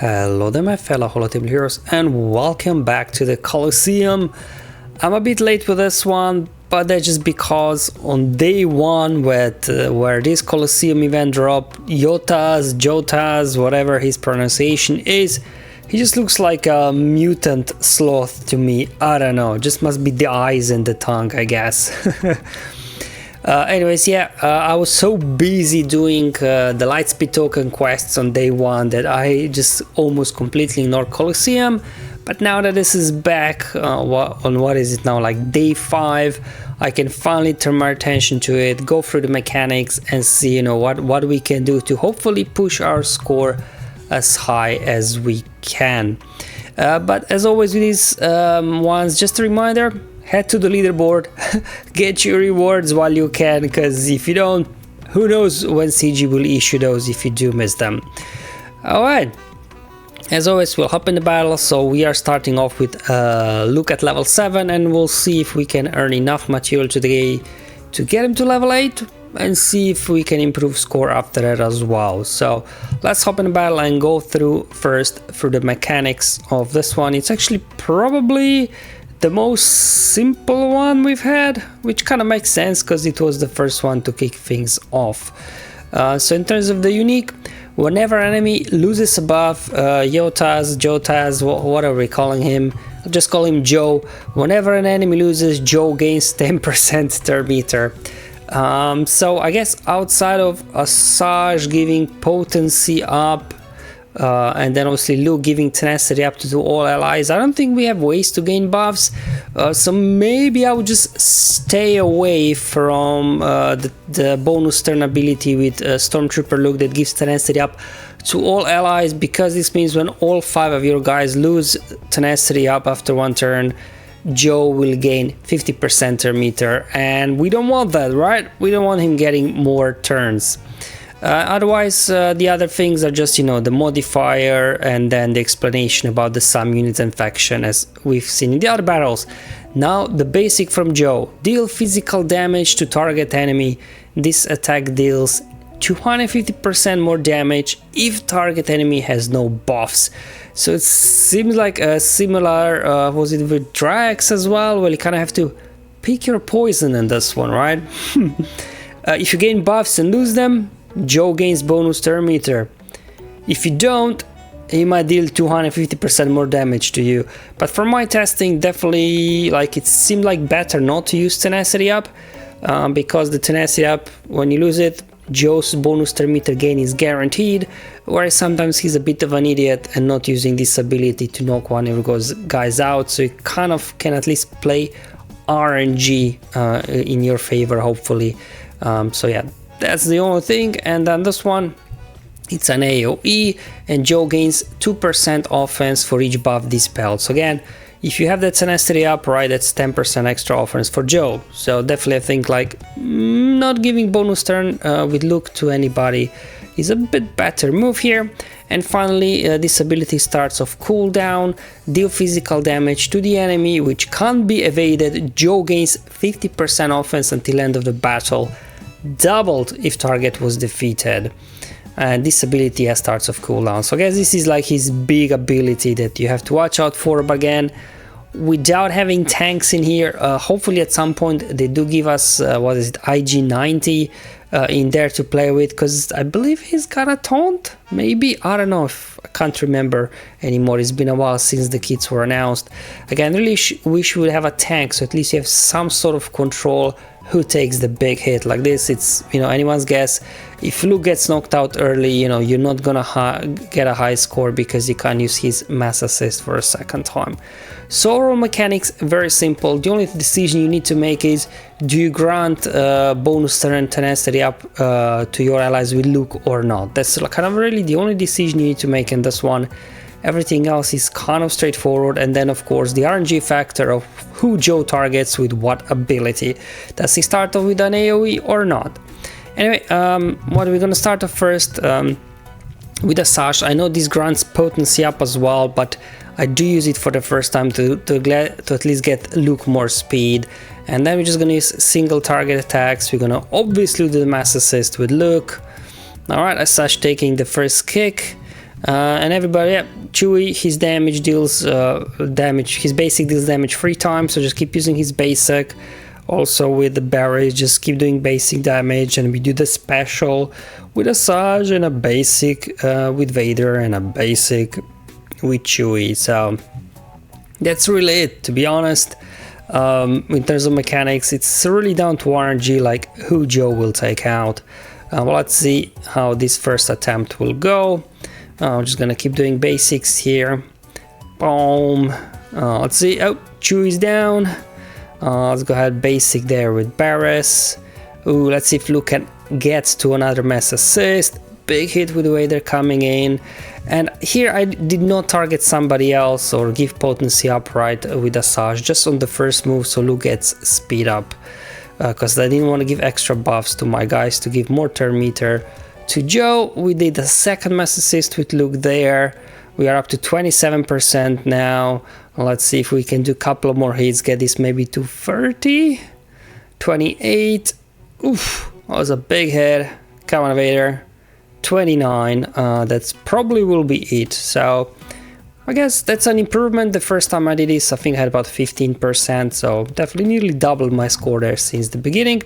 Hello there my fellow Holotable heroes and welcome back to the Coliseum. I'm a bit late with this one, but that's just because on day one where this Coliseum event dropped, Jotaz, whatever his pronunciation is, he just looks like a mutant sloth to me. I don't know, just must be the eyes and the tongue, I guess. Anyways, I was so busy doing the Lightspeed token quests on day one that I just almost completely ignored Coliseum. But now that this is back on what is it now, like day 5, I can finally turn my attention to it, go through the mechanics and see, you know, what we can do to hopefully push our score as high as we can. But as always with these ones, just a reminder, head to the leaderboard, get your rewards while you can, because if you don't, who knows when CG will issue those if you do miss them. Alright, as always we'll hop in the battle, so we are starting off with Luke at level 7 and we'll see if we can earn enough material today to get him to level 8 and see if we can improve score after that as well. So let's hop in the battle and go through the mechanics of this one. It's actually probably the most simple one we've had, which kind of makes sense because it was the first one to kick things off. So in terms of the unique, whenever an enemy loses a buff, Jotaz, what are we calling him? I'll just call him Joe. Whenever an enemy loses, Joe gains 10% turn meter. So I guess outside of Asajj giving potency up, and then obviously Luke giving tenacity up to all allies, I don't think we have ways to gain buffs, so maybe I would just stay away from the bonus turn ability with Stormtrooper Luke that gives tenacity up to all allies, because this means when all 5 of your guys lose tenacity up after one turn, Joe will gain 50% turn meter, and we don't want that, right? We don't want him getting more turns. Otherwise, the other things are just, you know, the modifier and then the explanation about the sum units and faction as we've seen in the other battles. Now, the basic from Joe. Deal physical damage to target enemy. This attack deals 250% more damage if target enemy has no buffs. So it seems like a similar, was it with Drax as well? Well, you kind of have to pick your poison in this one, right? If you gain buffs and lose them, Joe gains bonus turn meter. If you don't, he might deal 250% more damage to you. But from my testing, definitely, like, it seemed like better not to use tenacity up, because the tenacity up, when you lose it, Joe's bonus turn meter gain is guaranteed, whereas sometimes he's a bit of an idiot and not using this ability to knock one of those guys out, so you kind of can at least play RNG in your favor, hopefully. So yeah, that's the only thing. And then this one, it's an AoE, and Joe gains 2% offense for each buff dispelled. So again, if you have that tenacity up, right, that's 10% extra offense for Joe. So definitely I think like not giving bonus turn with Luke to anybody is a bit better move here. And finally, this ability starts off cooldown, deal physical damage to the enemy which can't be evaded. Joe gains 50% offense until end of the battle, doubled if target was defeated. And this ability starts off cooldown. So I guess this is like his big ability that you have to watch out for. But again, without having tanks in here, hopefully at some point they do give us what is it, IG90 in there to play with, because I believe he's got a taunt, maybe, I don't know, if I can't remember anymore. It's been a while since the kits were announced. Again, really wish we would have a tank, so at least you have some sort of control who takes the big hit. Like this, it's, you know, anyone's guess. If Luke gets knocked out early, you know, you're not gonna get a high score because you can't use his mass assist for a second time. So overall mechanics, very simple. The only decision you need to make is, do you grant bonus turn tenacity up to your allies with Luke or not? That's kind of really the only decision you need to make in this one. Everything else is kind of straightforward, and then of course the RNG factor of who Joe targets with what ability. Does he start off with an AoE or not? Anyway, what are we gonna start off first? With Asajj. I know this grants potency up as well, but I do use it for the first time to at least get Luke more speed. And then we're just gonna use single target attacks. We're gonna obviously do the mass assist with Luke. Alright, Asajj taking the first kick. And everybody, yeah, Chewie, his damage deals his basic deals damage 3 times, so just keep using his basic. Also with the berries, just keep doing basic damage, and we do the special with Asajj and a basic with Vader and a basic with Chewie. So that's really it, to be honest. In terms of mechanics, it's really down to RNG, like who Joe will take out. Well, let's see how this first attempt will go. I'm just gonna keep doing basics here. Boom. Let's see. Oh, Chewie's down. Let's go ahead basic there with Barris. Ooh, let's see if Luke can get to another mass assist. Big hit with the way they're coming in. And here I did not target somebody else or give potency upright with Asajj, just on the first move, so Luke gets speed up. Because I didn't want to give extra buffs to my guys to give more turn meter. To Joe, we did a second mass assist with Luke there. We are up to 27% now. Let's see if we can do a couple of more hits, get this maybe to 30, 28. Oof, that was a big hit. Come on, Vader. 29. That's probably will be it. So I guess that's an improvement. The first time I did this, I think I had about 15%, so definitely nearly doubled my score there since the beginning.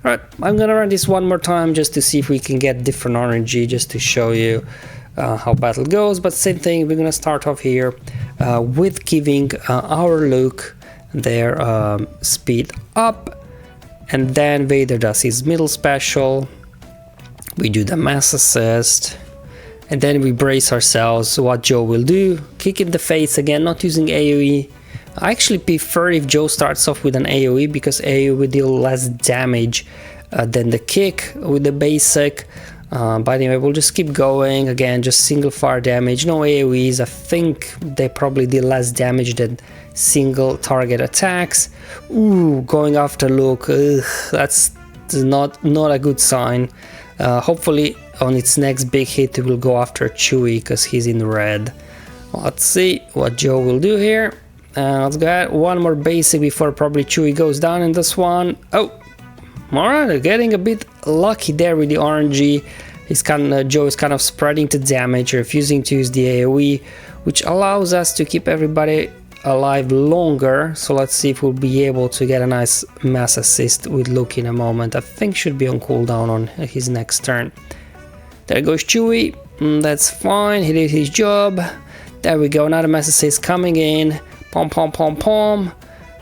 Alright, I'm gonna run this one more time just to see if we can get different RNG, just to show you how battle goes. But same thing, we're gonna start off here with giving our Luke their speed up, and then Vader does his middle special. We do the mass assist, and then we brace ourselves. What Joe will do, kick in the face again, not using AoE. I actually prefer if Joe starts off with an AoE, because AoE will deal less damage than the kick with the basic. But anyway, we'll just keep going. Again, just single fire damage, no AoEs. I think they probably deal less damage than single target attacks. Ooh, going after Luke, ugh, that's not a good sign. Hopefully on its next big hit it will go after Chewie, because he's in red. Let's see what Joe will do here. Let's go ahead, one more basic before probably Chewie goes down in this one. Oh, alright, getting a bit lucky there with the RNG. Joe is kind of spreading the damage, refusing to use the AoE, which allows us to keep everybody alive longer. So let's see if we'll be able to get a nice mass assist with Luke in a moment. I think should be on cooldown on his next turn. There goes Chewie. That's fine, he did his job. There we go, another mass assist coming in. Pom pom pom pom.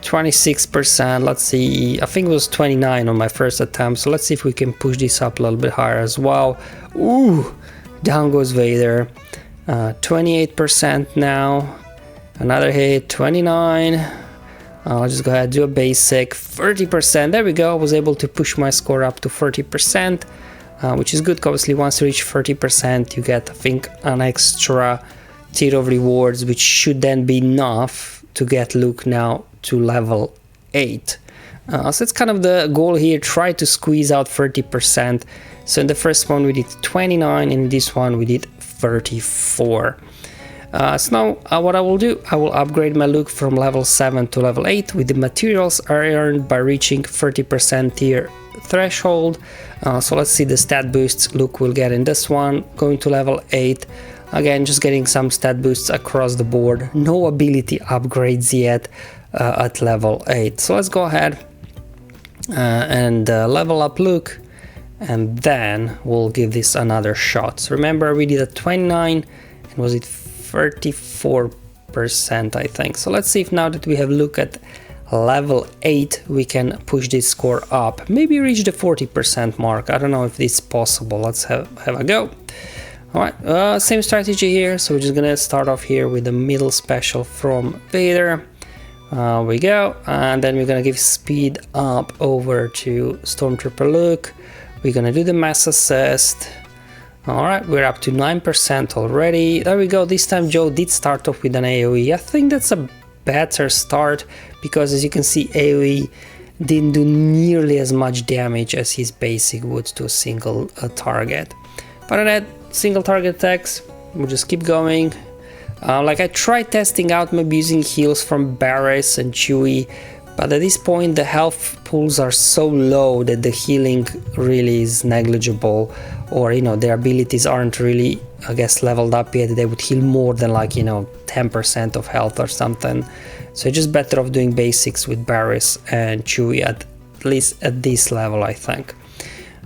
26%. Let's see, I think it was 29 on my first attempt, so let's see if we can push this up a little bit higher as well. Ooh, down goes Vader. 28% now. Another hit, 29. I'll just go ahead and do a basic. 30%, there we go. I was able to push my score up to 30%, which is good. Obviously, once you reach 30%, you get, I think, an extra tier of rewards, which should then be enough to get Luke now to level 8. So it's kind of the goal here, try to squeeze out 30%. So in the first one we did 29, and in this one we did 34. So now what I will do, I will upgrade my Luke from level 7 to level 8 with the materials I earned by reaching 30% tier threshold. So let's see the stat boosts Luke will get in this one, going to level 8. Again, just getting some stat boosts across the board, no ability upgrades yet at level 8. So let's go ahead and level up Luke, and then we'll give this another shot. So remember, we did a 29, and was it 34%, I think. So let's see if now that we have Luke at level 8, we can push this score up. Maybe reach the 40% mark. I don't know if this is possible. Let's have a go. Alright, same strategy here. So we're just gonna start off here with the middle special from Vader. We go, and then we're gonna give speed up over to Stormtrooper Luke. We're gonna do the mass assist. Alright, we're up to 9% already. There we go. This time Joe did start off with an AoE. I think that's a better start, because as you can see, AoE didn't do nearly as much damage as his basic would to a single target. But on that single target attacks, we'll just keep going. Like I tried testing out maybe using heals from Barris and Chewie, but at this point the health pools are so low that the healing really is negligible, or you know, their abilities aren't really, I guess, leveled up yet. They would heal more than like, you know, 10% of health or something. So just better off doing basics with Barris and Chewie, at least at this level, I think.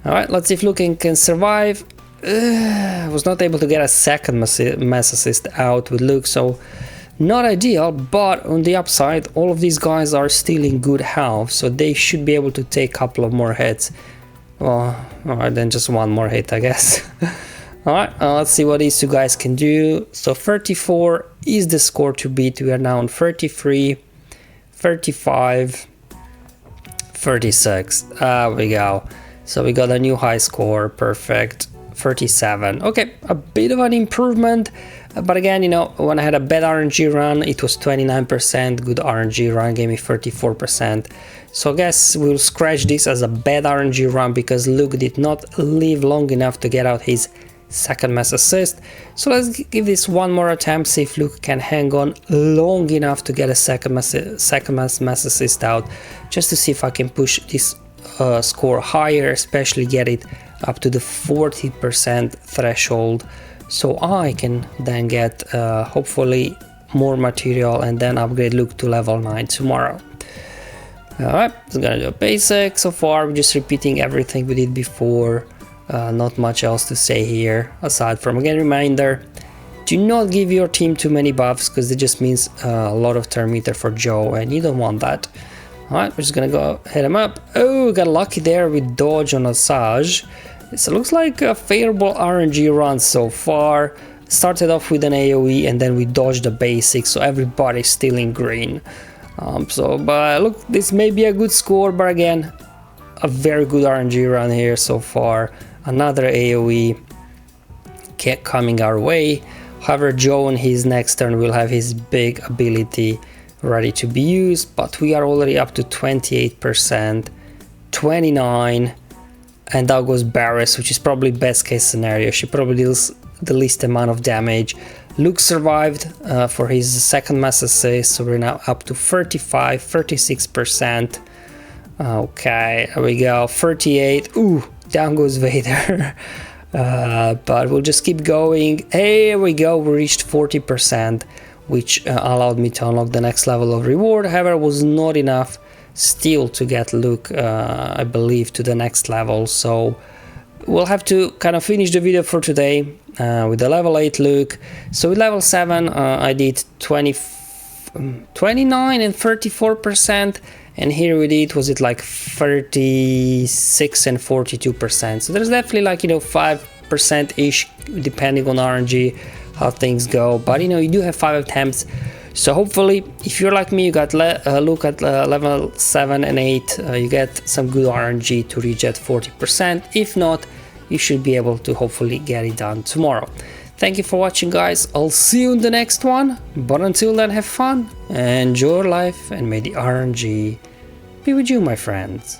Alright, let's see if Luke can survive. I was not able to get a second mass assist out with Luke, so not ideal, but on the upside, all of these guys are still in good health, so they should be able to take a couple of more hits. Well, alright, then just one more hit, I guess. Alright, let's see what these two guys can do. So 34 is the score to beat. We are now on 33, 35, 36. There we go. So we got a new high score, perfect. 37. Okay, a bit of an improvement, but again, you know, when I had a bad RNG run, it was 29%. Good RNG run gave me 34%. So I guess we'll scratch this as a bad RNG run because Luke did not live long enough to get out his second mass assist. So let's give this one more attempt, see if Luke can hang on long enough to get a second mass assist out, just to see if I can push this score higher, especially get it up to the 40% threshold, so I can then get hopefully more material and then upgrade Luke to level 9 tomorrow. Alright, I'm gonna do a basic. So far we're just repeating everything we did before, not much else to say here, aside from, again, reminder, do not give your team too many buffs, because it just means a lot of turn meter for Joe, and you don't want that. Alright, we're just gonna go hit him up. Oh, got lucky there with dodge on Asajj. So it looks like a favorable RNG run so far. Started off with an AoE and then we dodged the basics, so everybody's still in green. But look, this may be a good score, but again, a very good RNG run here so far. Another AoE coming our way. However, Joe on his next turn will have his big ability ready to be used, but we are already up to 28%, 29%, and that goes Barris, which is probably best case scenario. She probably deals the least amount of damage. Luke survived for his second mass assist, so we're now up to 35, 36%. Okay, there we go, 38. Ooh, down goes Vader. But we'll just keep going. Here we go, we reached 40%, which allowed me to unlock the next level of reward. However, it was not enough still to get Luke, I believe, to the next level. So we'll have to kind of finish the video for today with the level 8 Luke. So with level 7, I did 29 and 34%. And here we did, was it like 36 and 42%. So there's definitely like, 5%-ish depending on RNG, how things go. But, you do have 5 attempts. So hopefully, if you're like me, you got Luke at level 7 and 8, you get some good RNG to reach at 40%. If not, you should be able to hopefully get it done tomorrow. Thank you for watching, guys. I'll see you in the next one. But until then, have fun, enjoy your life, and may the RNG be with you, my friends.